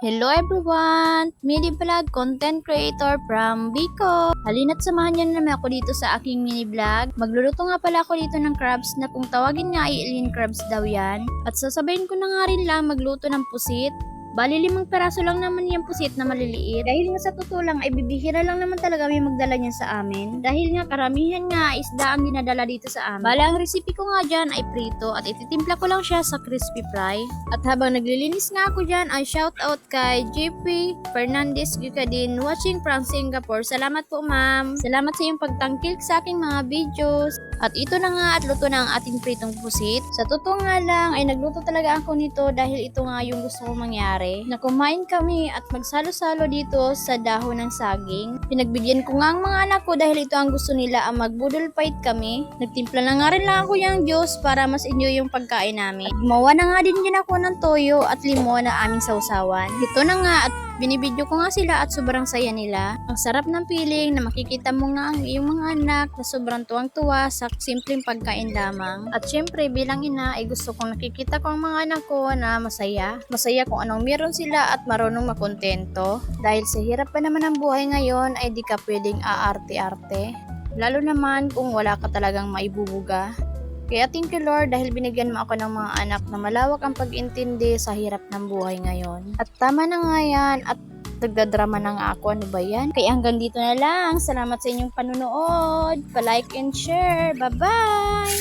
Hello everyone! Mini vlog content creator from Bicol. Halina't samahan niyo na naman ako dito sa aking mini vlog. Magluluto nga pala ako dito ng crabs na kung tawagin nga ay alien crabs daw yan. At sasabayin ko na nga rin lang magluto ng pusit. Bali 5 peraso lang naman yung pusit na maliliit. Dahil nga sa totoo lang ay bibihira lang naman talaga may magdala niyan sa amin. Dahil nga karamihan nga isda ang dinadala dito sa amin. Bali ang recipe ko nga dyan ay prito at ititimpla ko lang siya sa crispy fry. At habang naglilinis nga ako dyan ay shout out kay JP Fernandez Gukadin watching from Singapore. Salamat po ma'am. Salamat sa iyong pagtangkil sa aking mga videos. At ito na nga at luto na ang ating pritong pusit. Sa totoo nga lang ay nagluto talaga ako nito dahil ito nga yung gusto kong mangyari. Na kumain kami at magsalo-salo dito sa dahon ng saging. Pinagbigyan ko nga ang mga anak ko dahil ito ang gusto nila ang magbudol fight kami. Nagtimpla na nga rin lang ako yung juice para mas enjoy yung pagkain namin. Gumawa na nga din ako ng toyo at limon na aming sausawan. Ito na nga at binibidyo ko nga sila at sobrang saya nila. Ang sarap ng feeling na makikita mo nga ang iyong mga anak na sobrang tuwang-tuwa sa simpleng pagkain lamang. At syempre bilang ina ay gusto kong nakikita ko ang mga anak ko na masaya. Masaya kung anong meron sila at marunong makontento. Dahil sa hirap pa naman ng buhay ngayon ay di ka pwedeng aarte-arte. Lalo naman kung wala ka talagang maibubuga. Kaya thank you Lord dahil binigyan mo ako ng mga anak na malawak ang pag-intindi sa hirap ng buhay ngayon. At tama na nga yan at nagdadrama na nga ako, ano ba yan? Kaya hanggang dito na lang. Salamat sa inyong panunood. Pa-like and share. Bye-bye!